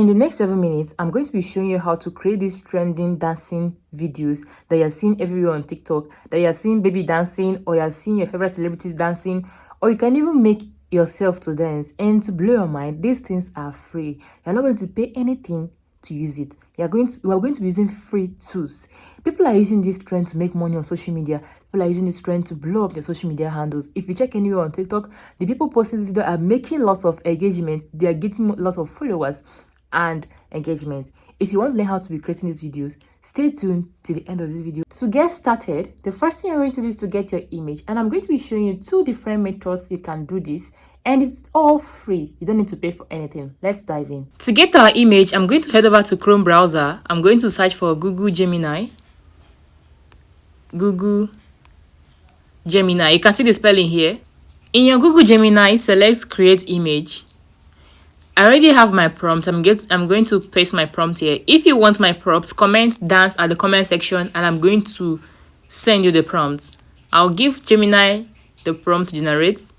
In the next 7 minutes, I'm going to be showing you how to create these trending dancing videos that you're seeing everywhere on TikTok, that you're seeing baby dancing, or you're seeing your favorite celebrities dancing, or you can even make yourself to dance. And to blow your mind, these things are free. You're not going to pay anything to use it. We are going to be using free tools. People are using this trend to make money on social media. People are using this trend to blow up their social media handles. If you check anywhere on TikTok, the people posting this video are making lots of engagement. They are getting lots of followers and engagement. If you want to learn how to be creating these videos, stay tuned till the end of this video. To get started, the first thing you're going to do is to get your image, and I'm going to be showing you 2 different methods you can do this, and it's all free. You don't need to pay for anything. Let's dive in. To get our image, I'm going to head over to Chrome browser. I'm going to search for Google Gemini. Google Gemini. You can see the spelling here. In your Google Gemini, select create image. I already have my prompt. I'm going to paste my prompt here. If you want my prompts, comment dance at the comment section, and I'm going to send you the prompt. I'll give Gemini the prompt to generate.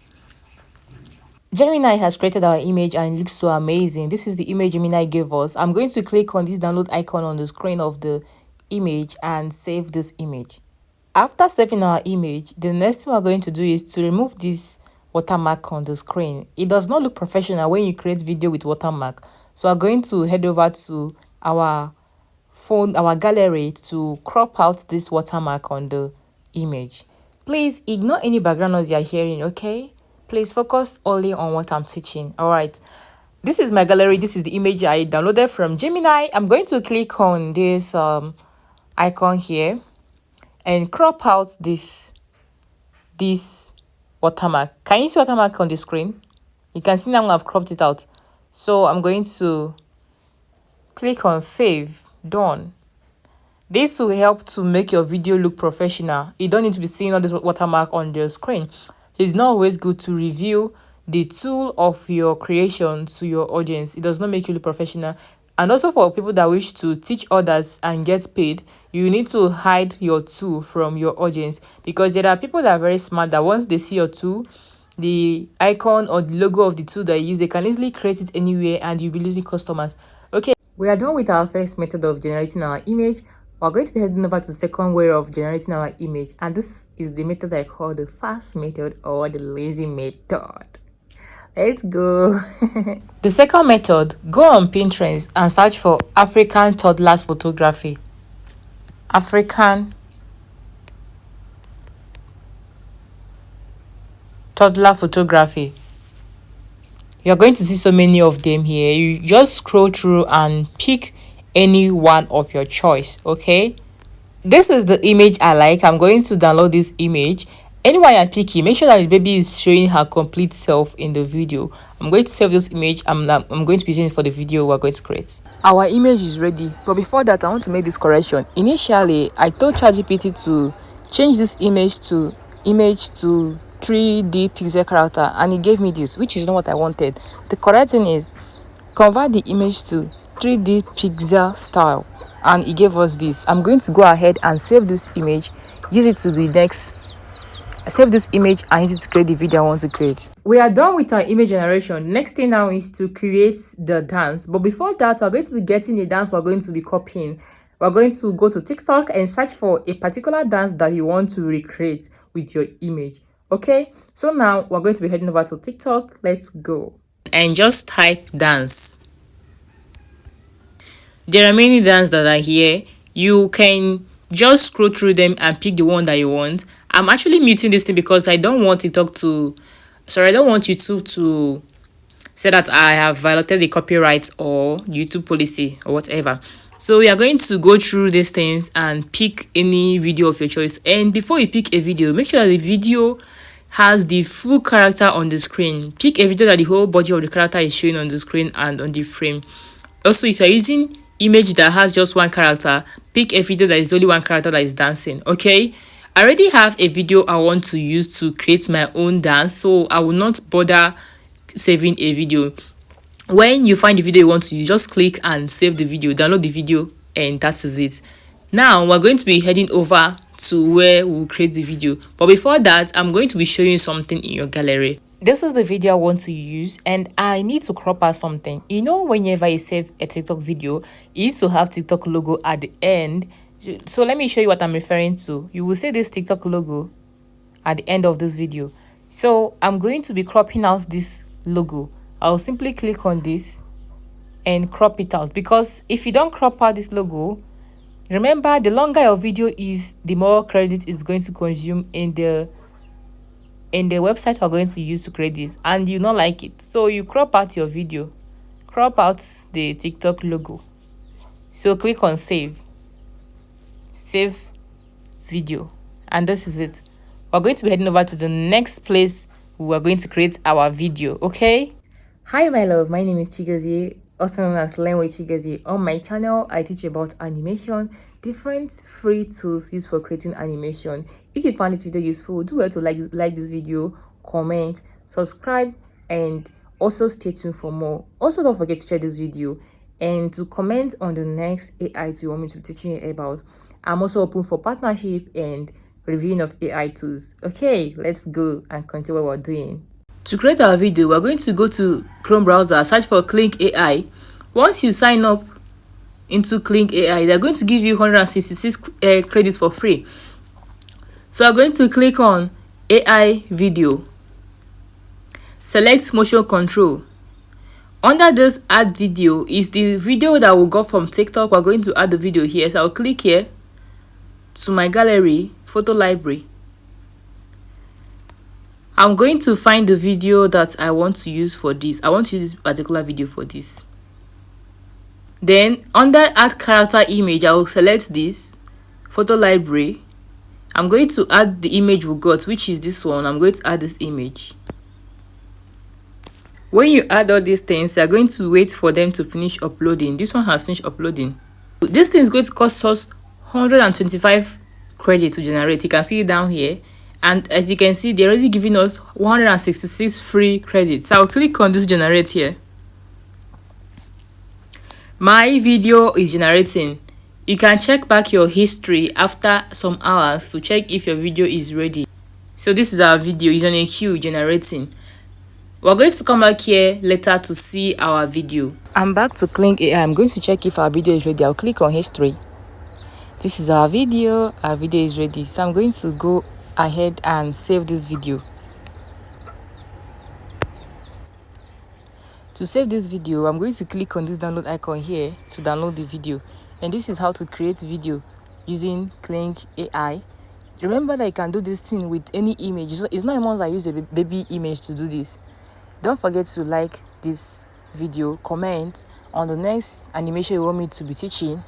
Gemini has created our image and it looks so amazing. This is the image Gemini gave us. I'm going to click on this download icon on the screen of the image and save this image. After saving our image, the next thing we're going to do is to remove this watermark on the screen. It does not look professional when you create video with watermark. So we're going to head over to our phone, our gallery, to crop out this watermark on the image. Please ignore any background noise you're hearing, okay? Please focus only on what I'm teaching. All right. This is my gallery. This is the image I downloaded from Gemini. I'm going to click on this icon here and crop out this watermark. Can you see watermark on the screen? You can see now I've cropped it out. So I'm going to click on save. Done. This will help to make your video look professional. You don't need to be seeing all this watermark on the screen. It's not always good to review the tool of your creation to your audience. It does not make you look professional. And also for people that wish to teach others and get paid, you need to hide your tool from your audience, because there are people that are very smart that once they see your tool, the icon or the logo of the tool that you use, they can easily create it anywhere and you'll be losing customers. Okay, we are done with our first method of generating our image. We're going to be heading over to the second way of generating our image, and this is the method I call the fast method or the lazy method. Let's go. The second method, go on Pinterest and search for African toddlers photography. African toddler photography. You're going to see so many of them here. You just scroll through and pick any one of your choice. Okay, this is the image I like. I'm going to download this image. Anyone you're picking, make sure that the baby is showing her complete self in the video. I'm going to save this image. I'm going to be using it for the video we're going to create. Our image is ready, but before that I want to make this correction. Initially I told ChatGPT to change this image to 3D pixel character, and it gave me this, which is not what I wanted. The correct thing is convert the image to 3D pixel style, and it gave us this. I'm going to go ahead and save this image, use it to the next. Save this image and use it to create the video I want to create. We are done with our image generation. Next thing now is to create the dance. But before that, we're going to be getting the dance we're going to be copying. We're going to go to TikTok and search for a particular dance that you want to recreate with your image. Okay, so now we're going to be heading over to TikTok. Let's go. And just type dance. There are many dances that are here. You can just scroll through them and pick the one that you want. I'm actually muting this thing because I don't want YouTube to say that I have violated the copyright or YouTube policy or whatever. So we are going to go through these things and pick any video of your choice. And before you pick a video, make sure that the video has the full character on the screen. Pick a video that the whole body of the character is showing on the screen and on the frame. Also, if you're using image that has just one character, pick a video that is only one character that is dancing. Okay, I already have a video I want to use to create my own dance, so I will not bother saving a video. When you find the video you want to use, just click and save the video, download the video, and that is it. Now we're going to be heading over to where we'll create the video, but before that I'm going to be showing you something in your gallery. This is the video I want to use, and I need to crop out something. You know, whenever you save a TikTok video, it needs to have TikTok logo at the end. So let me show you what I'm referring to. You will see this TikTok logo at the end of this video. So I'm going to be cropping out this logo. I'll simply click on this and crop it out, because if you don't crop out this logo, remember, the longer your video is, the more credit is going to consume in the website we're going to use to create this, and you not like it. So you crop out your video, crop out the TikTok logo. So click on save video, and this is it. We're going to be heading over to the next place we're going to create our video. Okay, hi my love, my name is Chigozie, also known as Learn with Chigozie. On my channel I teach about animation, different free tools used for creating animation. If you found this video useful, do well to like this video, comment, subscribe, and also stay tuned for more. Also, don't forget to share this video and to comment on the next AI tool you want me to be teaching you about. I'm also open for partnership and reviewing of AI tools. Okay, let's go and continue what we're doing. To create our video, we're going to go to Chrome browser, search for Kling AI. Once you sign up into Kling AI, they're going to give you 166 credits for free. So I'm going to click on AI video, select motion control. Under this add video is the video that we got from TikTok. We're going to add the video here, so I'll click here to my gallery, photo library. I'm going to find the video that I want to use for this. I want to use this particular video for this. Then under add character image, I will select this photo library. I'm going to add the image we got, which is this one. I'm going to add this image. When you add all these things, you're going to wait for them to finish uploading. This one has finished uploading. This thing is going to cost us 125 credits to generate. You can see it down here, and as you can see, they're already giving us 166 free credits. So I'll click on this generate here. My video is generating. You can check back your history after some hours to check if your video is ready. So this is our video. It's on a queue generating. We're going to come back here later to see our video. I'm back to Kling AI. I'm going to check if our video is ready. I'll click on history. This is our video. Our video is ready. So I'm going to go ahead and save this video. To save this video, I'm going to click on this download icon here to download the video. And this is how to create video using Kling AI. Remember that you can do this thing with any image. It's not even that I use a baby image to do this. Don't forget to like this video, comment on the next animation you want me to be teaching,